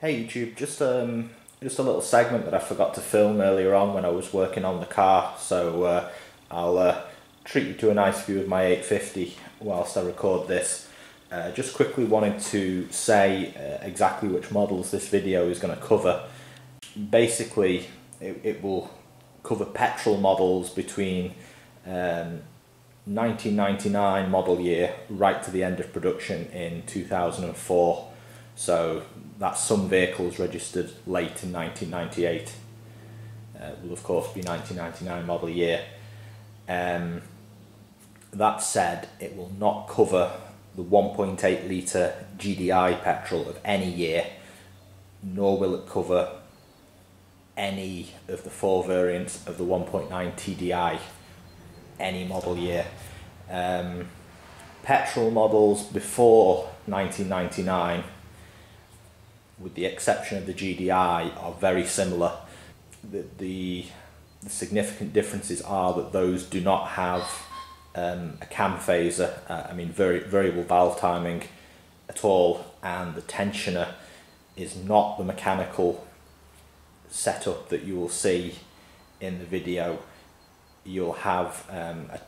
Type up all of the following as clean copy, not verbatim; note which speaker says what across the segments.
Speaker 1: Hey YouTube, just a little segment that I forgot to film earlier on when I was working on the car, so I'll treat you to a nice view of my 850 whilst I record this. Just quickly wanted to say exactly which models this video is going to cover. Basically, it will cover petrol models between 1999 model year right to the end of production in 2004. So that's some vehicles registered late in 1998. Will of course be 1999 model year. That said, it will not cover the 1.8 litre GDI petrol of any year, nor will it cover any of the four variants of the 1.9 TDI any model year. Petrol models before 1999, with the exception of the GDI, are very similar. The significant differences are that those do not have a cam phaser, variable valve timing at all, and the tensioner is not the mechanical setup that you will see in the video. You'll have a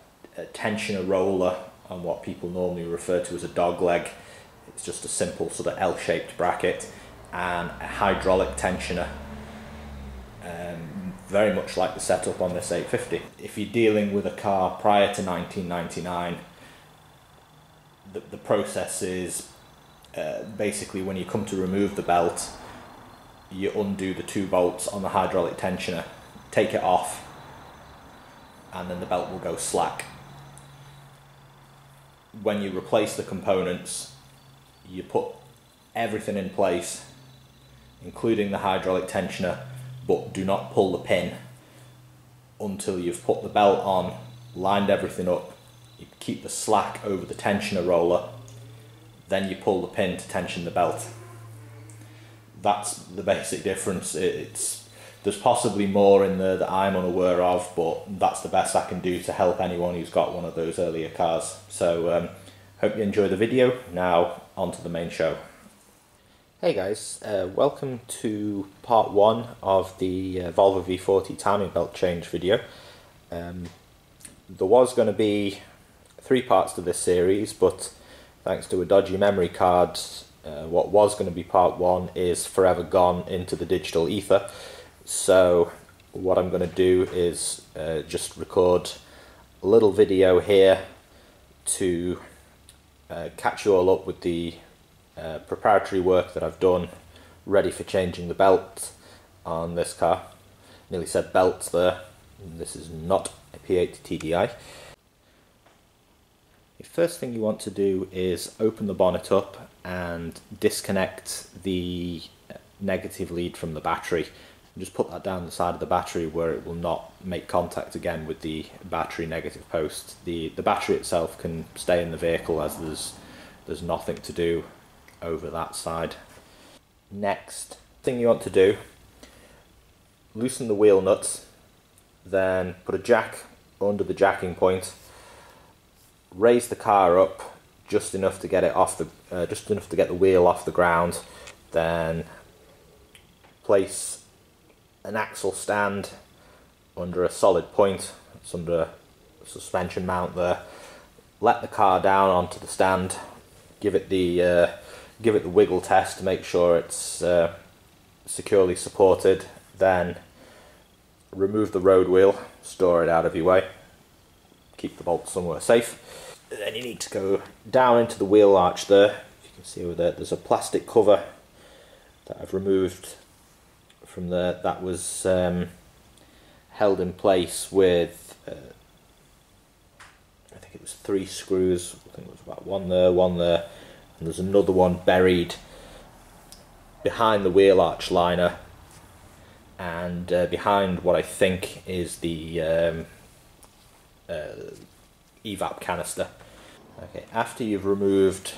Speaker 1: tensioner roller on what people normally refer to as a dog leg. It's just a simple sort of L-shaped bracket, and a hydraulic tensioner, very much like the setup on this 850. If you're dealing with a car prior to 1999, the process is basically when you come to remove the belt, you undo the two bolts on the hydraulic tensioner, take it off, and then the belt will go slack. When you replace the components, you put everything in place, including the hydraulic tensioner, but do not pull the pin until you've put the belt on, lined everything up. You keep the slack over the tensioner roller, then you pull the pin to tension the belt. That's the basic difference. There's possibly more in there that I'm unaware of, but that's the best I can do to help anyone who's got one of those earlier cars. So hope you enjoy the video. Now on to the main show. Hey guys, welcome to part one of the Volvo V40 timing belt change video. There was going to be 3 parts to this series, but thanks to a dodgy memory card, what was going to be part 1 is forever gone into the digital ether. So what I'm going to do is just record a little video here to catch you all up with the preparatory work that I've done ready for changing the belt on this car. Nearly said belts there. This is not a P8 TDI. The first thing you want to do is open the bonnet up and disconnect the negative lead from the battery. Just put that down the side of the battery where it will not make contact again with the battery negative post. The battery itself can stay in the vehicle, as there's nothing to do over that side. Next thing you want to do, loosen the wheel nuts, then put a jack under the jacking point, raise the car up just enough to get it off the just enough to get the wheel off the ground, then place an axle stand under a solid point. It's under a suspension mount there. Let the car down onto the stand, give it the wiggle test to make sure it's securely supported, then remove the road wheel, store it out of your way, keep the bolt somewhere safe. Then you need to go down into the wheel arch there. You can see over there there's a plastic cover that I've removed from there that was held in place with I think it was 3 screws. I think it was about one there, and there's another one buried behind the wheel arch liner and behind what I think is the evap canister. Okay, after you've removed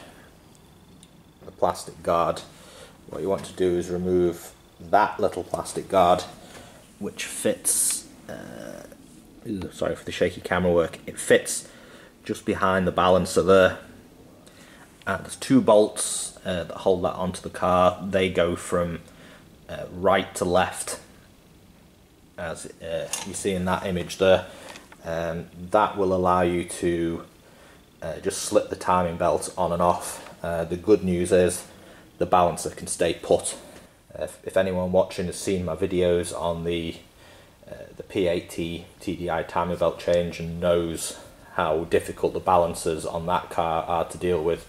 Speaker 1: the plastic guard, what you want to do is remove that little plastic guard, which fits, sorry for the shaky camera work, it fits just behind the balancer there, and there's two bolts that hold that onto the car. They go from right to left, as you see in that image there. That will allow you to just slip the timing belt on and off. The good news is the balancer can stay put. If anyone watching has seen my videos on the P80 TDI timing belt change and knows how difficult the balancers on that car are to deal with,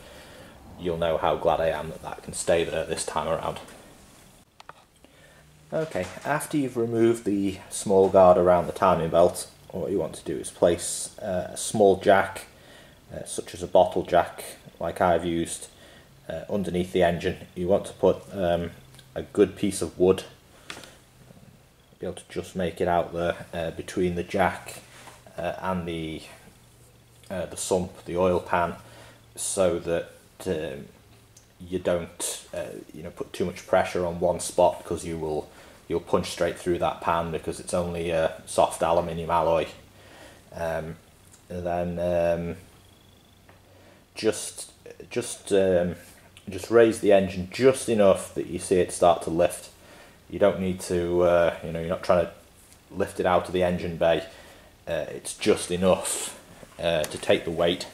Speaker 1: you'll know how glad I am that that can stay there this time around. Okay, after you've removed the small guard around the timing belt, what you want to do is place a small jack, such as a bottle jack like I've used, underneath the engine. You want to put a good piece of wood, be able to just make it out there, between the jack and the sump, the oil pan, so that you don't put too much pressure on one spot, because you'll punch straight through that pan because it's only a soft aluminium alloy. And then just raise the engine just enough that you see it start to lift. You don't need to, you're not trying to lift it out of the engine bay. It's just enough to take the weight,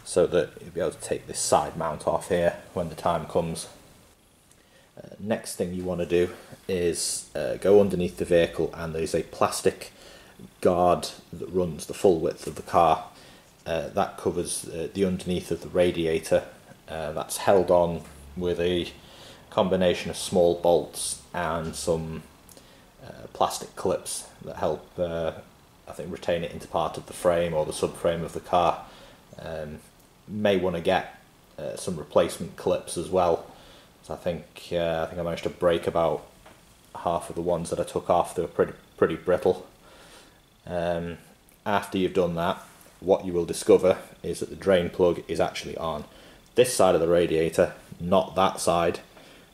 Speaker 1: so that you'll be able to take this side mount off here when the time comes. Next thing you want to do is go underneath the vehicle, and there's a plastic guard that runs the full width of the car. That covers the underneath of the radiator. That's held on with a combination of small bolts and some plastic clips that help, I think, retain it into part of the frame or the subframe of the car. May want to get some replacement clips as well. So I think I managed to break about half of the ones that I took off. They were pretty brittle. After you've done that, what you will discover is that the drain plug is actually on this side of the radiator, not that side,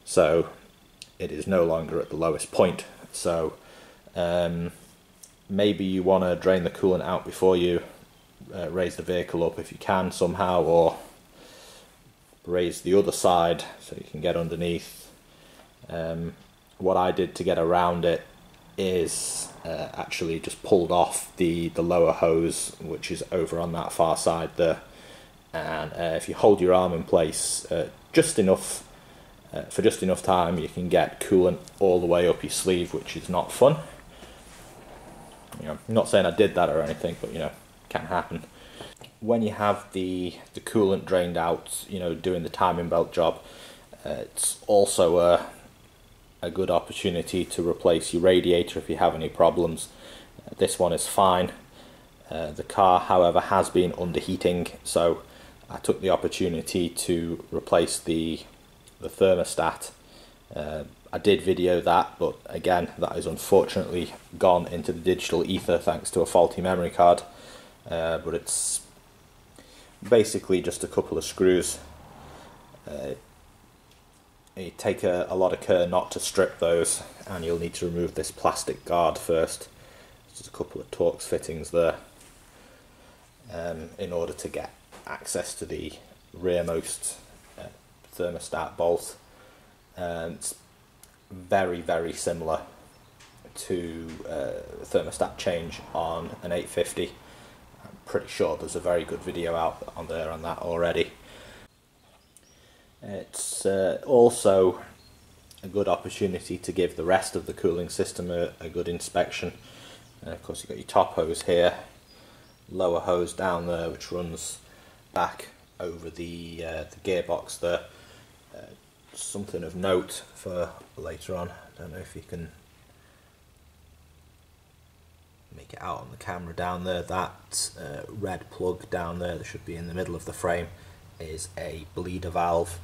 Speaker 1: so it is no longer at the lowest point. So maybe you want to drain the coolant out before you raise the vehicle up if you can somehow, or raise the other side so you can get underneath. What I did to get around it is actually just pulled off the lower hose, which is over on that far side there, and if you hold your arm in place just enough, for just enough time, you can get coolant all the way up your sleeve, which is not fun. I'm not saying I did that or anything, but it can happen. When you have the coolant drained out, doing the timing belt job, it's also a good opportunity to replace your radiator if you have any problems. This one is fine. The car, however, has been underheating, so I took the opportunity to replace the thermostat. I did video that, but again, that is unfortunately gone into the digital ether thanks to a faulty memory card. But it's basically just a couple of screws. You take a lot of care not to strip those, and you'll need to remove this plastic guard first. Just a couple of Torx fittings there, in order to get access to the rearmost thermostat bolt. It's very similar to thermostat change on an 850. I'm pretty sure there's a very good video out on there on that already. It's also a good opportunity to give the rest of the cooling system a good inspection. Of course, you've got your top hose here, lower hose down there, which runs back over the gearbox there. Something of note for later on, I don't know if you can make it out on the camera down there, that red plug down there that should be in the middle of the frame is a bleeder valve,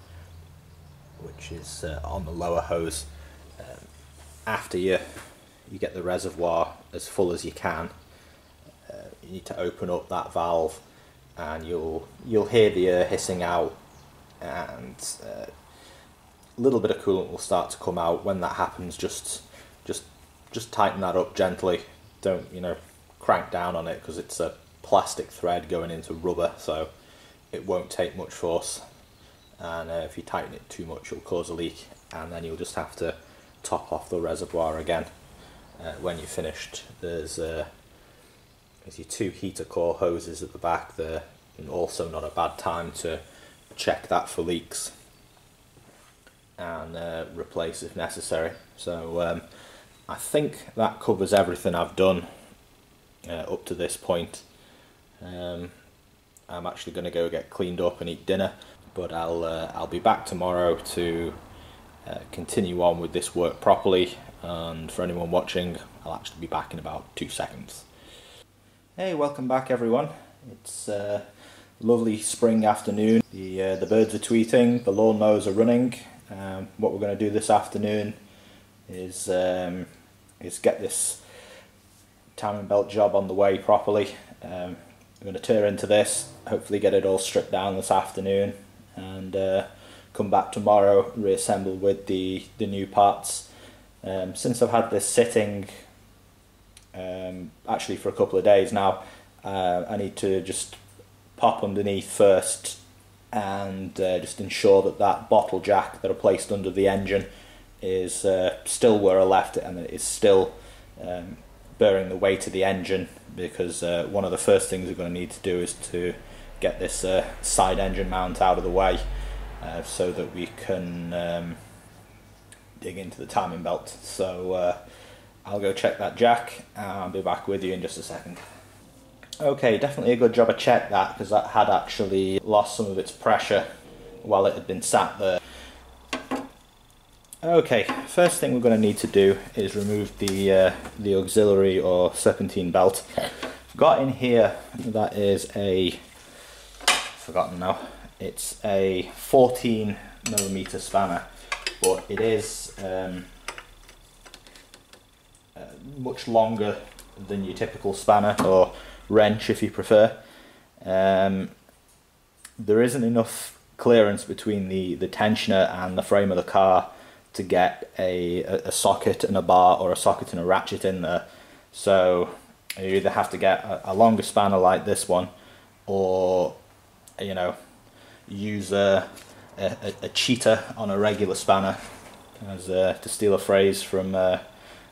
Speaker 1: which is on the lower hose. After you get the reservoir as full as you can, you need to open up that valve, and you'll hear the air hissing out, and a little bit of coolant will start to come out. When that happens, just tighten that up gently. Don't crank down on it, because it's a plastic thread going into rubber, so it won't take much force. and if you tighten it too much you'll cause a leak, and then you'll just have to top off the reservoir again when you're finished. There's your 2 heater core hoses at the back there, and also not a bad time to check that for leaks and replace if necessary. So I think that covers everything I've done up to this point. I'm actually going to go get cleaned up and eat dinner, but I'll be back tomorrow to continue on with this work properly, and for anyone watching, I'll actually be back in about 2 seconds. Hey, welcome back everyone. It's a lovely spring afternoon. The birds are tweeting, the lawnmowers are running. What we're going to do this afternoon is get this timing belt job on the way properly. I'm going to tear into this, hopefully get it all stripped down this afternoon, and come back tomorrow, reassemble with the new parts. Since I've had this sitting actually for a couple of days now, I need to just pop underneath first and just ensure that that bottle jack that I placed under the engine is still where I left it, and it is still bearing the weight of the engine, because one of the first things we're going to need to do is to get this side engine mount out of the way so that we can dig into the timing belt. So I'll go check that jack and I'll be back with you in just a second. Okay, definitely a good job I checked that, because that had actually lost some of its pressure while it had been sat there. Okay, first thing we're going to need to do is remove the auxiliary or serpentine belt. Got in here, that is forgotten now, it's a 14mm spanner, but it is much longer than your typical spanner, or wrench if you prefer. There isn't enough clearance between the tensioner and the frame of the car to get a socket and a bar, or a socket and a ratchet in there. So you either have to get a longer spanner like this one, or use a cheater on a regular spanner, as to steal a phrase from a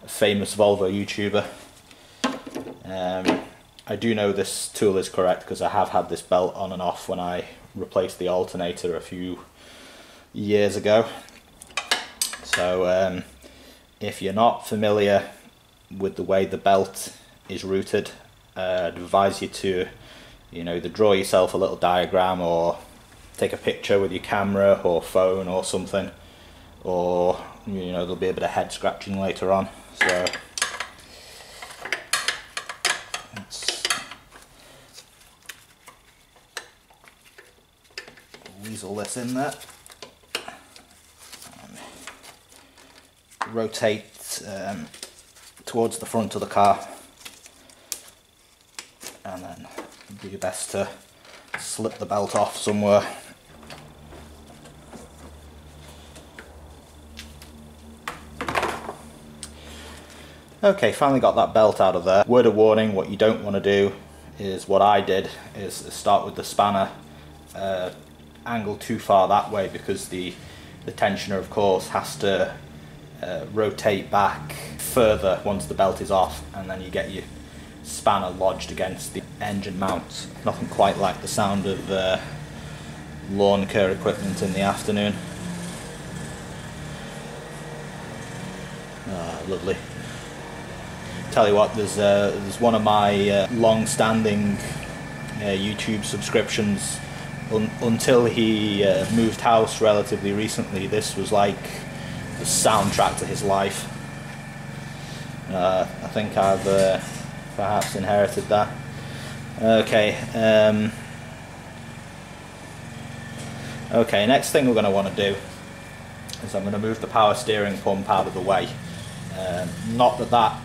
Speaker 1: famous Volvo YouTuber. I do know this tool is correct, because I have had this belt on and off when I replaced the alternator a few years ago. So if you're not familiar with the way the belt is routed, I'd advise you to either draw yourself a little diagram, or take a picture with your camera or phone or something, or there'll be a bit of head scratching later on. So let's weasel this in there. Rotate towards the front of the car, and then do your best to slip the belt off somewhere. Okay, finally got that belt out of there. Word of warning, what you don't want to do is what I did, is start with the spanner angled too far that way, because the tensioner of course has to rotate back further once the belt is off, and then you get your spanner lodged against the engine mount. Nothing quite like the sound of lawn care equipment in the afternoon. Ah, lovely. Tell you what, there's one of my long-standing YouTube subscriptions. Until he moved house relatively recently, this was like the soundtrack to his life. I think I've perhaps inherited that. Okay. Okay, next thing we're going to want to do is I'm going to move the power steering pump out of the way. Not that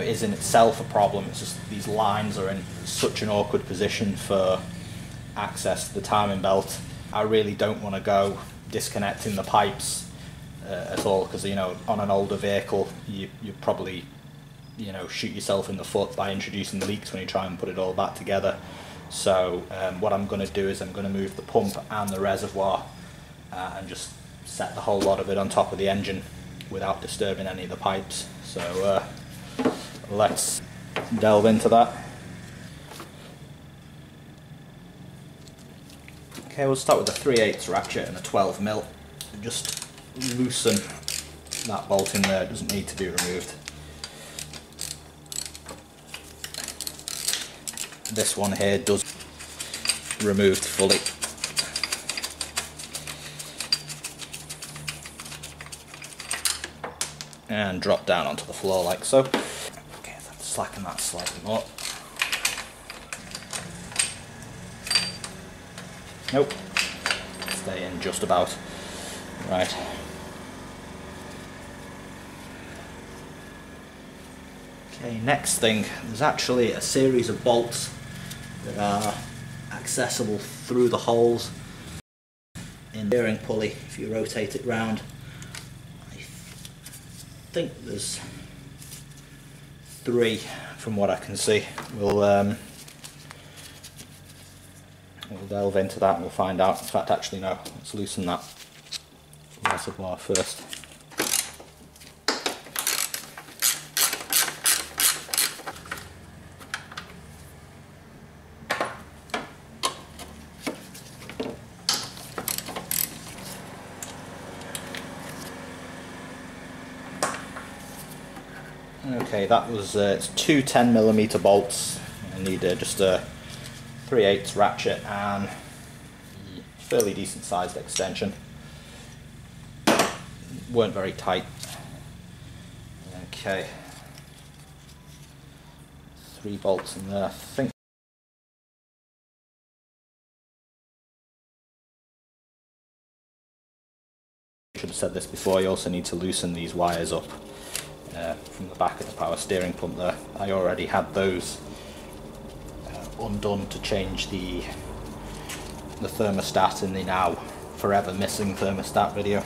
Speaker 1: is in itself a problem, it's just these lines are in such an awkward position for access to the timing belt. I really don't want to go disconnecting the pipes at all, because on an older vehicle you probably shoot yourself in the foot by introducing leaks when you try and put it all back together. So what I'm going to do is I'm going to move the pump and the reservoir and just set the whole lot of it on top of the engine without disturbing any of the pipes. So let's delve into that. Okay, we'll start with a 3/8 ratchet and a 12mm. Just loosen that bolt in there, it doesn't need to be removed. This one here does removed fully. And drop down onto the floor like so. Okay, so slacken that slightly more. Nope, stay in just about. Right. Okay, next thing, there's actually a series of bolts that are accessible through the holes in the steering pulley if you rotate it round. I think there's 3 from what I can see. We'll delve into that and we'll find out. In fact, actually no, let's loosen that reservoir first. Okay, that was it's 2 10mm bolts. I need just a 3/8 ratchet and a fairly decent sized extension. Weren't very tight. Okay, 3 bolts in there. I think I should have said this before. You also need to loosen these wires up from the back of the power steering pump there. I already had those undone to change the thermostat in the now forever missing thermostat video.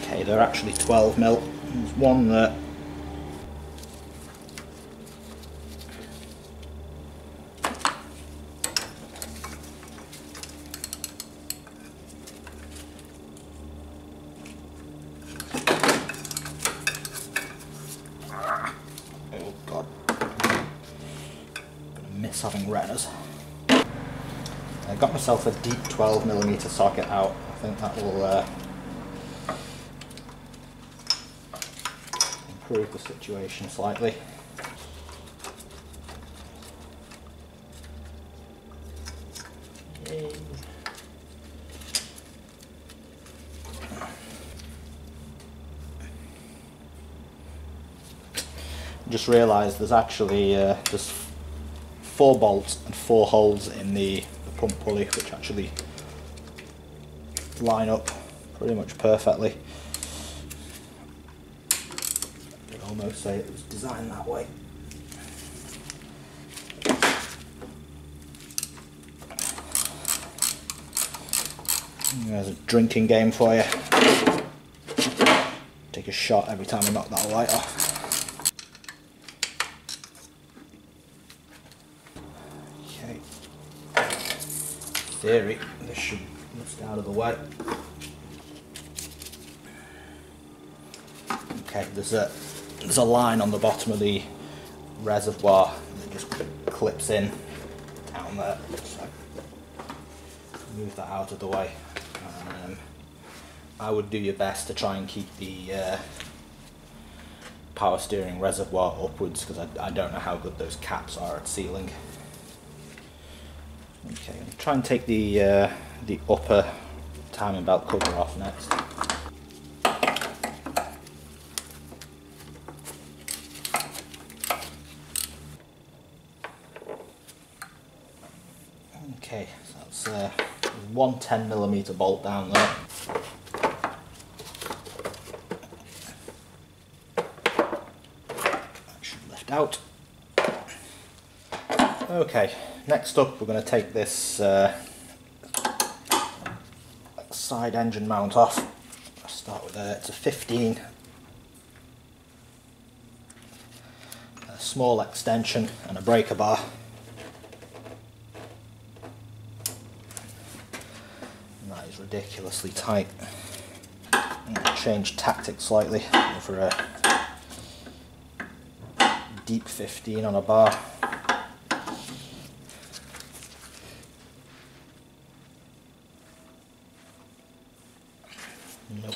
Speaker 1: Okay, they're actually 12mm. There's one there. Oh god. I'm gonna miss having runners. I got myself a deep 12mm socket out. I think that will improve the situation slightly. Yay. Just realised there's actually there's 4 bolts and 4 holes in the pump pulley which actually line up pretty much perfectly. I'd almost say it was designed that way. There's a drinking game for you. Take a shot every time I knock that light off. Okay. Theory, this should just out of the way. Okay, there's a line on the bottom of the reservoir that just clips in down there. So move that out of the way. I would do your best to try and keep the power steering reservoir upwards because I don't know how good those caps are at sealing. Okay, I'll try and take the upper timing belt cover off next. Okay, so that's one 10mm bolt down there. That should lift out. Okay, next up we're going to take this side engine mount off. I'll start with it's a 15. A small extension and a breaker bar. And that is ridiculously tight. I'm going to change tactics slightly for a deep 15 on a bar. Nope.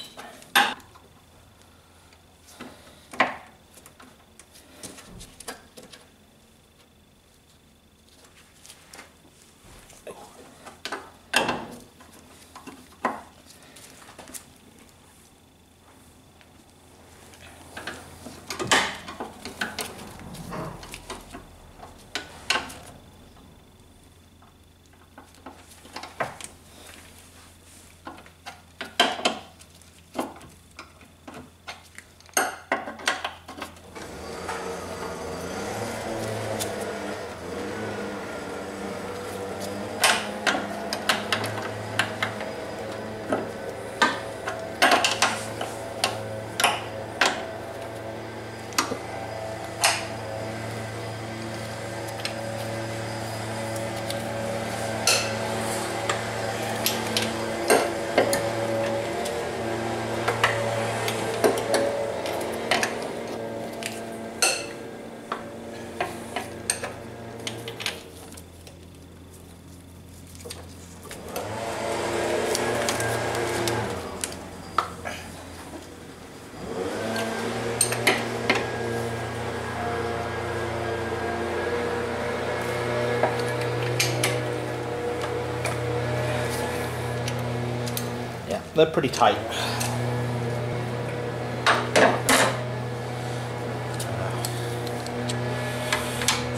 Speaker 1: They're pretty tight.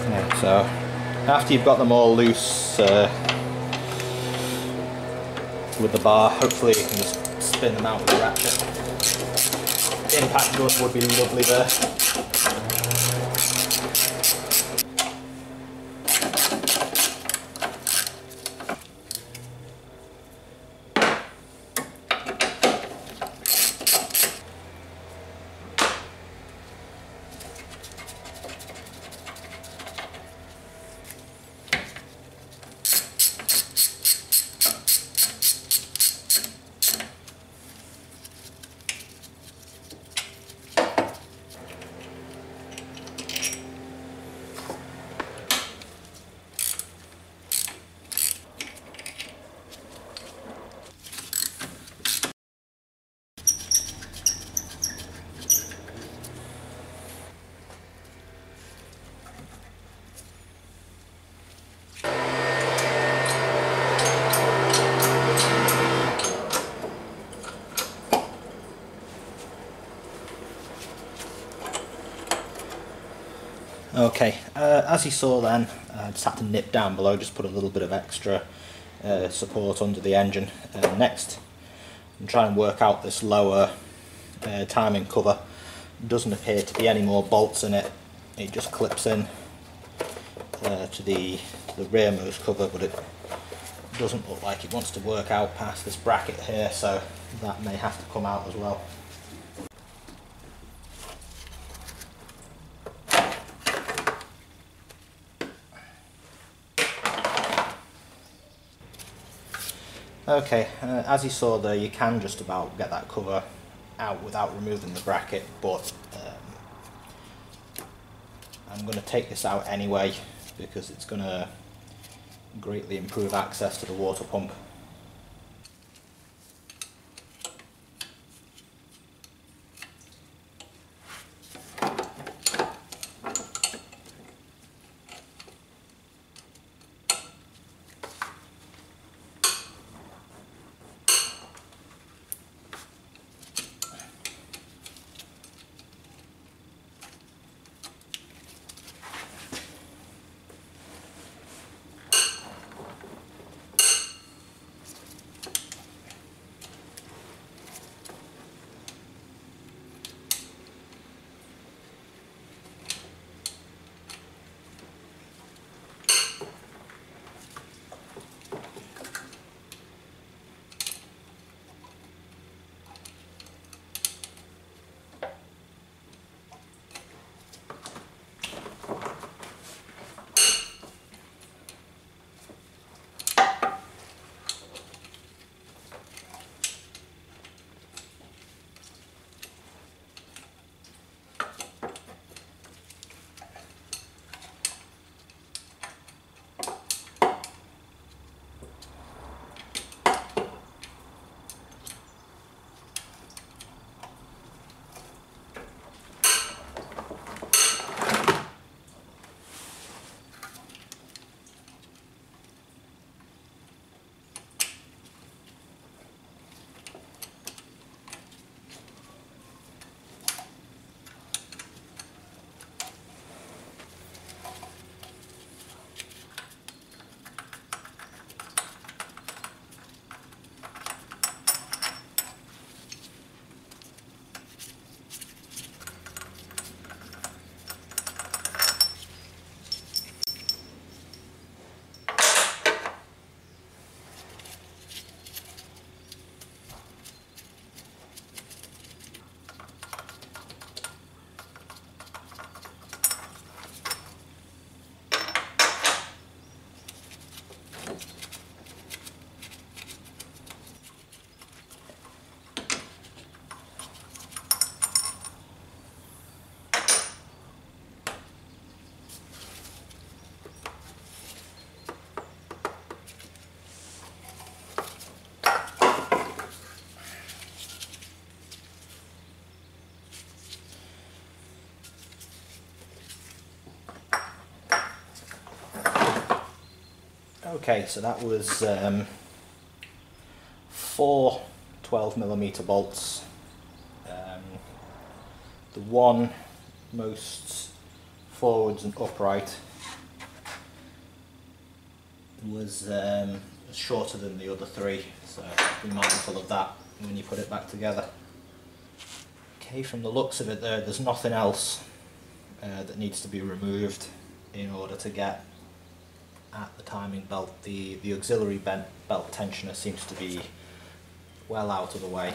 Speaker 1: Yeah, so after you've got them all loose with the bar, hopefully you can just spin them out with the ratchet. Impact gun would be lovely there. Okay, as you saw then, I just had to nip down below, just put a little bit of extra support under the engine. Next, I'm trying to work out this lower timing cover. Doesn't appear to be any more bolts in it. It just clips in to the rearmost cover, but it doesn't look like it wants to work out past this bracket here, so that may have to come out as well. Okay, as you saw there, you can just about get that cover out without removing the bracket, but I'm going to take this out anyway because it's going to greatly improve access to the water pump. Okay, so that was 4 12mm bolts. The one most forwards and upright was shorter than the other 3, so be mindful of that when you put it back together. Okay, from the looks of it there's nothing else that needs to be removed in order to get at the timing belt. The auxiliary belt tensioner seems to be well out of the way.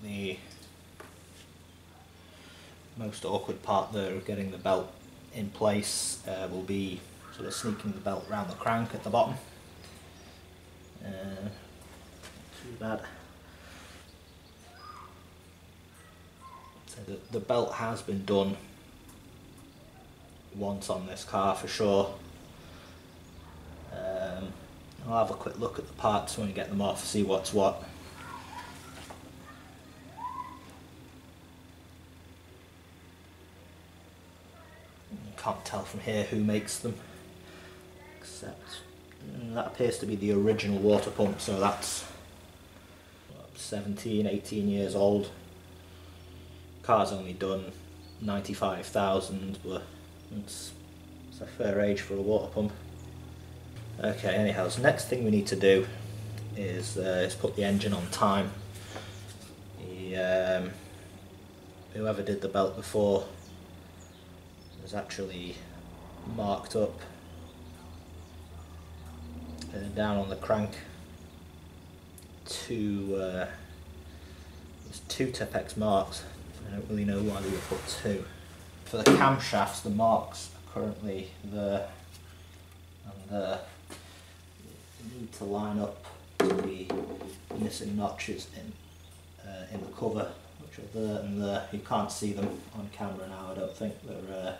Speaker 1: The most awkward part there of getting the belt in place will be sort of sneaking the belt around the crank at the bottom. Not too bad. So the belt has been done once on this car for sure. I'll have a quick look at the parts when we get them off, see what's what. Can't tell from here who makes them, except that appears to be the original water pump, so that's what, 17, 18 years old. Car's only done 95,000, but it's a fair age for a water pump. Okay, anyhow, so next thing we need to do is put the engine on time. Whoever did the belt before was actually marked up down on the crank there's 2 Tipex marks. I don't really know why they were put 2. For the camshafts, the marks are currently there and there. You need to line up to the missing notches in the cover, which are there and there. You can't see them on camera now, I don't think. They're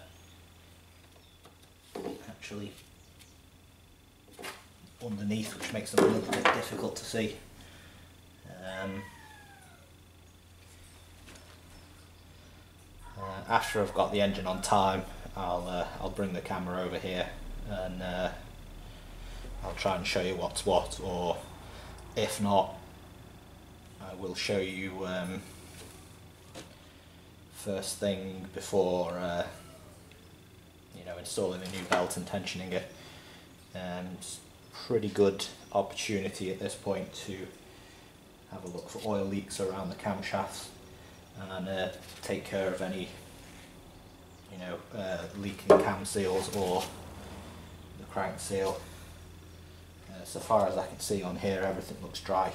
Speaker 1: actually underneath, which makes them a little bit difficult to see. After I've got the engine on time, I'll bring the camera over here and I'll try and show you what's what, or if not, I will show you first thing before installing the new belt and tensioning it. It's a pretty good opportunity at this point to have a look for oil leaks around the camshafts and take care of any leaking cam seals or the crank seal. So far as I can see on here, everything looks dry.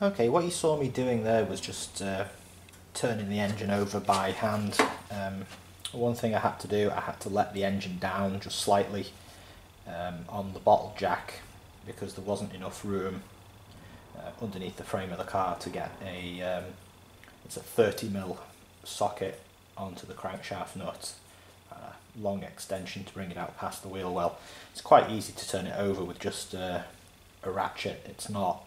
Speaker 1: Okay, what you saw me doing there was just turning the engine over by hand. One thing I had to do, I had to let the engine down just slightly on the bottle jack because there wasn't enough room underneath the frame of the car to get it's a 30mm socket onto the crankshaft nut, a long extension to bring it out past the wheel well. It's quite easy to turn it over with just a ratchet. It's not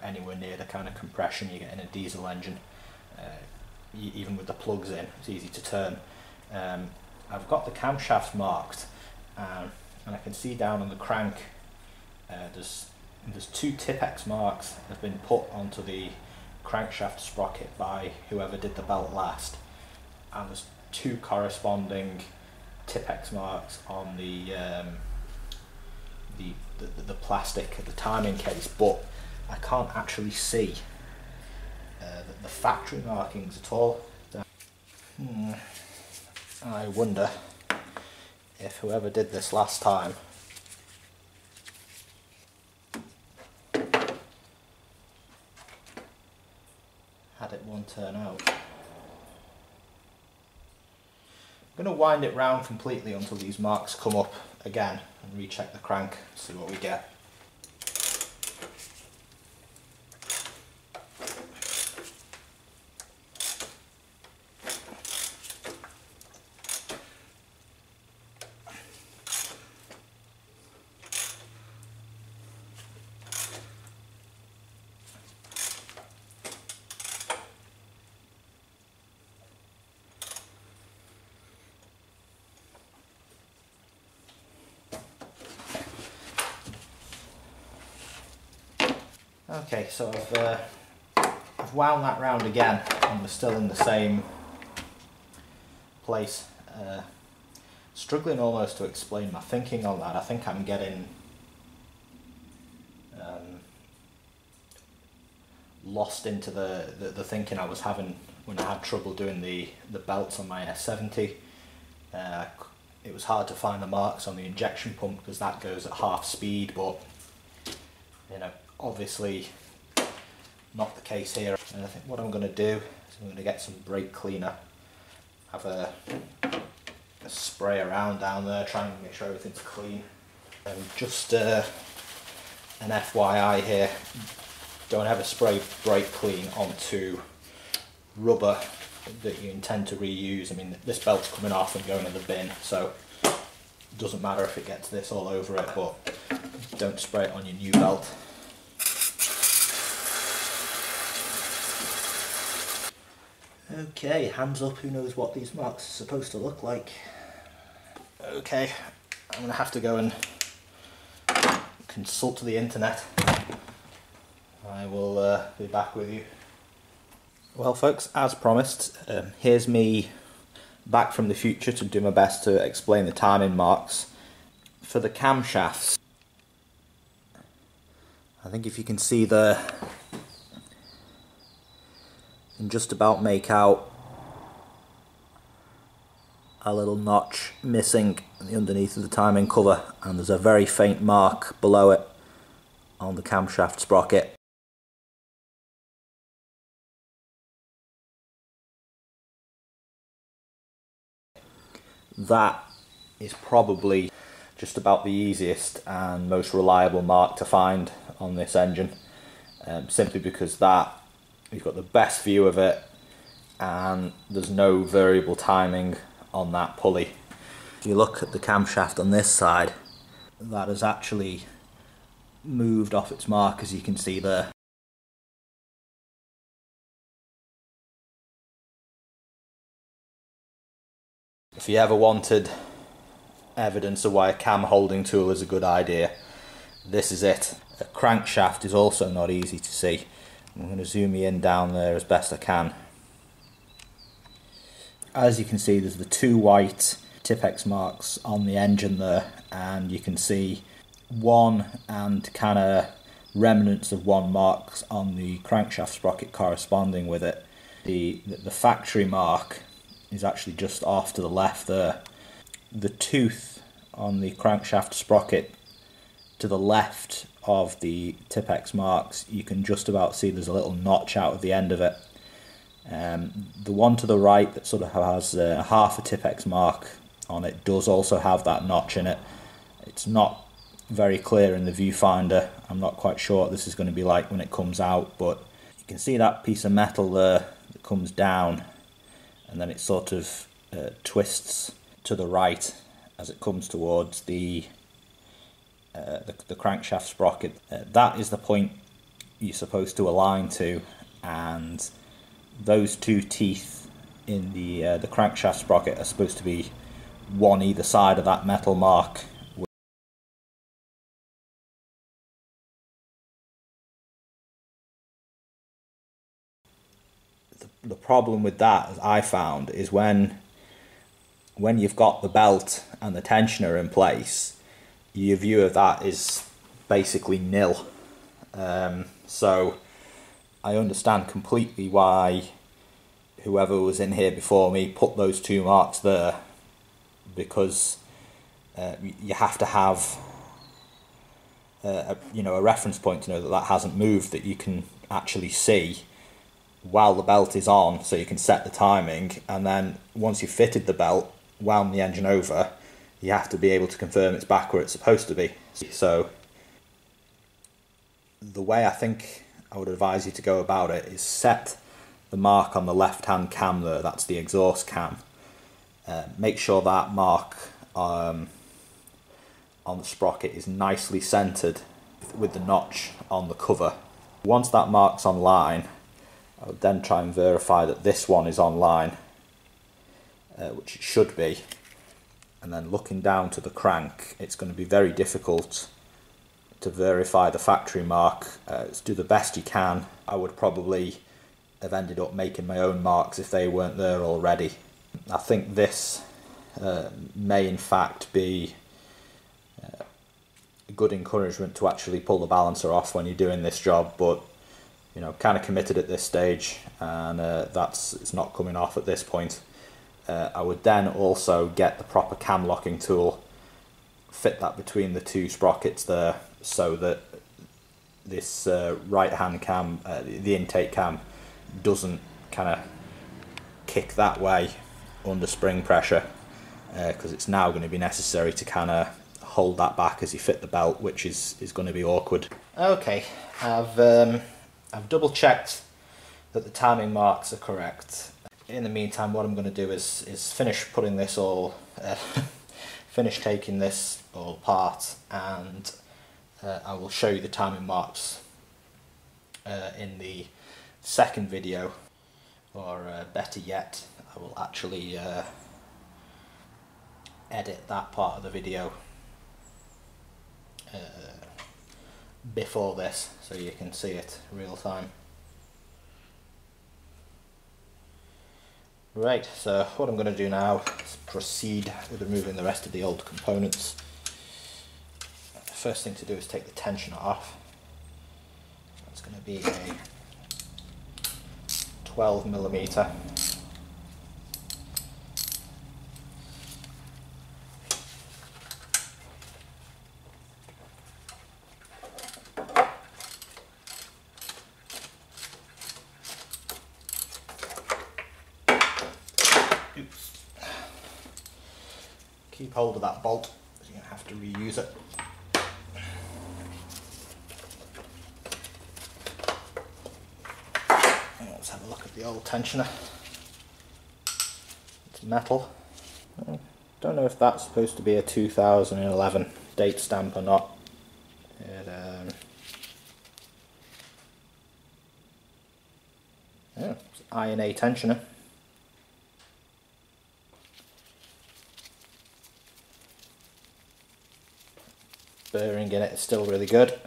Speaker 1: anywhere near the kind of compression you get in a diesel engine. Even with the plugs in, it's easy to turn. I've got the camshafts marked, and I can see down on the crank there's 2 Tipex marks that have been put onto the crankshaft sprocket by whoever did the belt last, and there's 2 corresponding Tipex marks on the plastic at the timing case, but I can't actually see the factory markings at all. I wonder if whoever did this last time had it one turn out. I'm going to wind it round completely until these marks come up again and recheck the crank, see what we get. Okay, so I've wound that round again and we're still in the same place. Struggling almost to explain my thinking on that. I think I'm getting lost into the thinking I was having when I had trouble doing the belts on my S40. It was hard to find the marks on the injection pump because that goes at half speed, but you know, obviously not the case here. And I think what I'm going to do is I'm going to get some brake cleaner, have a spray around down there, trying to make sure everything's clean. And just an FYI here, don't ever spray brake clean onto rubber that you intend to reuse. I mean, this belt's coming off and going in the bin, so it doesn't matter if it gets this all over it, but don't spray it on your new belt. Okay, hands up, who knows what these marks are supposed to look like. Okay, I'm going to have to go and consult the internet. I will be back with you. Well folks, as promised, here's me back from the future to do my best to explain the timing marks. For the camshafts, I think if you can see there, you can just about make out a little notch missing underneath of the timing cover, and there's a very faint mark below it on the camshaft sprocket. That is probably just about the easiest and most reliable mark to find on this engine, simply because that you've got the best view of it and there's no variable timing on that pulley. If you look at the camshaft on this side, that has actually moved off its mark, as you can see there. If you ever wanted evidence of why a cam holding tool is a good idea, this is it. A crankshaft is also not easy to see. I'm going to zoom you in down there as best I can. As you can see, there's the two white Tipex marks on the engine there, and you can see one and kind of remnants of one marks on the crankshaft sprocket corresponding with it. The factory mark is actually just off to the left there. The tooth on the crankshaft sprocket to the left of the Tipex marks, you can just about see there's a little notch out of the end of it. The one to the right that sort of has half a Tipex mark on it does also have that notch in it. It's not very clear in the viewfinder. I'm not quite sure what this is going to be like when it comes out, but you can see that piece of metal there that comes down, and then it sort of twists to the right as it comes towards the crankshaft sprocket. That is the point you're supposed to align to, and those two teeth in the crankshaft sprocket are supposed to be one either side of that metal mark. The problem with that, as I found, is when you've got the belt and the tensioner in place, your view of that is basically nil. So I understand completely why whoever was in here before me put those 2 marks there, because you have to have a reference point to know that that hasn't moved, that you can actually see while the belt is on, so you can set the timing, and then once you've fitted the belt, wound the engine over, you have to be able to confirm it's back where it's supposed to be. So the way I think I would advise you to go about it is set the mark on the left hand cam there, that's the exhaust cam. Make sure that mark on the sprocket is nicely centered with the notch on the cover. Once that mark's online, I would then try and verify that this one is online, which it should be, and then looking down to the crank, it's going to be very difficult to verify the factory mark. Do the best you can. I would probably have ended up making my own marks if they weren't there already. I think this may in fact be a good encouragement to actually pull the balancer off when you're doing this job, but kind of committed at this stage, and it's not coming off at this point. I would then also get the proper cam locking tool, fit that between the 2 sprockets there, so that this right hand cam, the intake cam, doesn't kind of kick that way under spring pressure, because it's now going to be necessary to kind of hold that back as you fit the belt, which is going to be awkward. Okay, I've double checked that the timing marks are correct. In the meantime, what I'm going to do is finish putting this all, finish taking this all apart, and I will show you the timing marks in the second video, or better yet, I will actually edit that part of the video before this, so you can see it real time. Right, so what I'm going to do now is proceed with removing the rest of the old components. The first thing to do is take the tensioner off. That's going to be a 12mm. Oops. Keep hold of that bolt, because you're going to have to reuse it. Let's have a look at the old tensioner. It's metal. I don't know if that's supposed to be a 2011 date stamp or not. Yeah, it's Iron A tensioner. Bearing in it is still really good.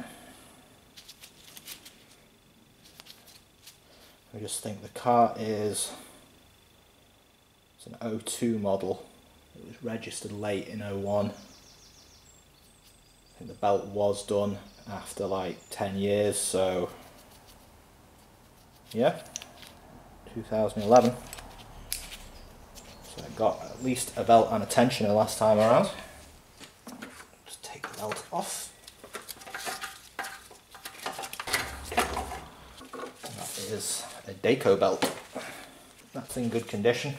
Speaker 1: I just think the car it's an 02 model. It was registered late in 01. I think the belt was done after like 10 years, so yeah, 2011. So I got at least a belt and a tensioner last time around. Just take the belt off. That is a Deco belt. That's in good condition.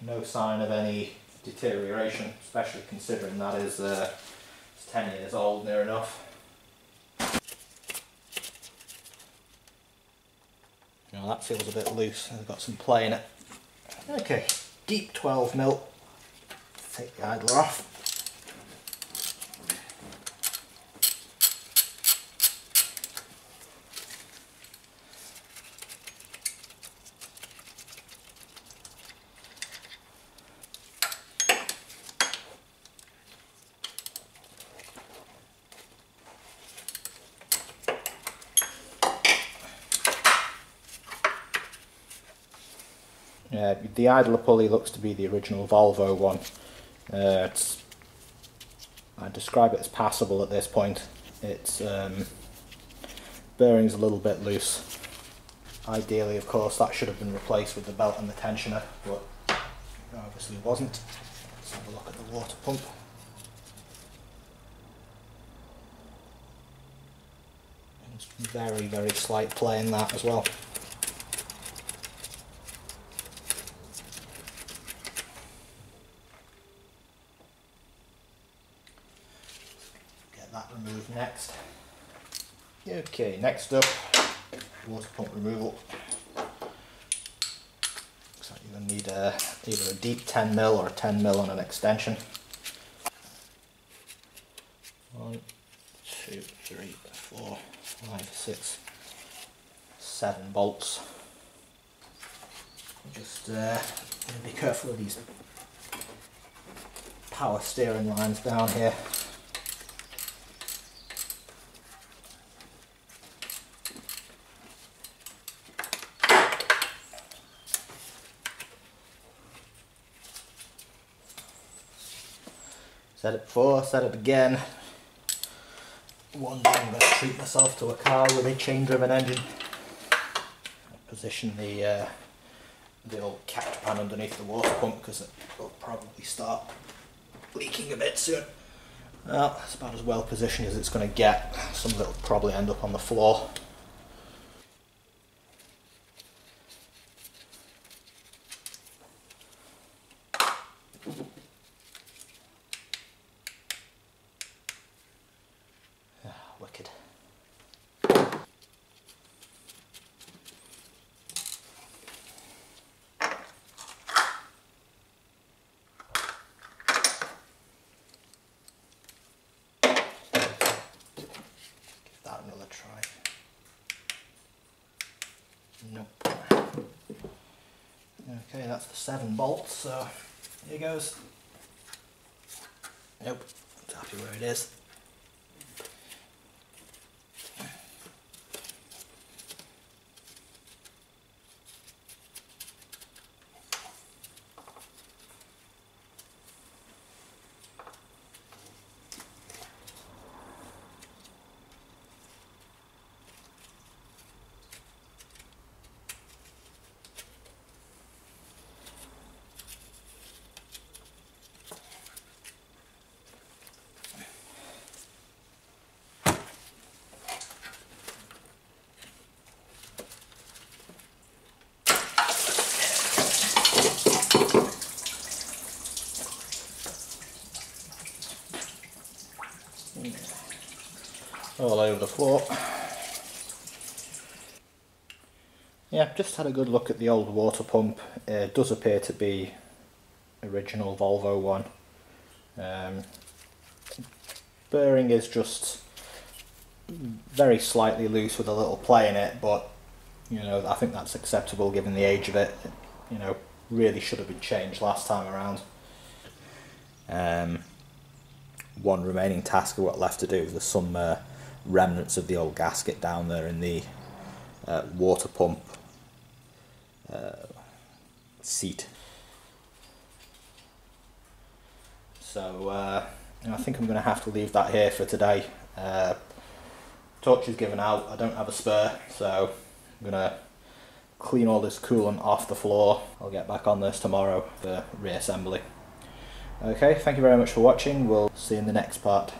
Speaker 1: No sign of any deterioration, especially considering that is it's 10 years old near enough. Now that feels a bit loose, I've got some play in it. Okay, deep 12mm. Take the idler off. Yeah, the idler pulley looks to be the original Volvo one. I describe it as passable at this point. Its bearing's a little bit loose. Ideally, of course, that should have been replaced with the belt and the tensioner, but it obviously wasn't. Let's have a look at the water pump. It's very, very slight play in that as well. Get that removed next. Okay, next up, water pump removal. Looks like you're going to need either a deep 10mm or a 10mm on an extension. 1, 2, 3, 4, 5, 6, 7 bolts. Just be careful of these power steering lines down here. Said it before, said it again. One day I'm going to treat myself to a car with a chain-driven engine. I'll position the old catch pan underneath the water pump because it will probably start leaking a bit soon. Well, that's about as well positioned as it's going to get. Some of it will probably end up on the floor. Wicked. Give that another try. Nope. Okay, that's the 7 bolts, so here goes. Nope, it's happy where it is. All over the floor. Yeah, just had a good look at the old water pump. It does appear to be original Volvo one. Bearing is just very slightly loose with a little play in it, but you know, I think that's acceptable given the age of it. You know, really should have been changed last time around. One remaining task of what left to do is there's some remnants of the old gasket down there in the water pump seat. So I think I'm going to have to leave that here for today. Torch is given out, I don't have a spare, so I'm going to clean all this coolant off the floor. I'll get back on this tomorrow for reassembly. Okay, thank you very much for watching, we'll see you in the next part.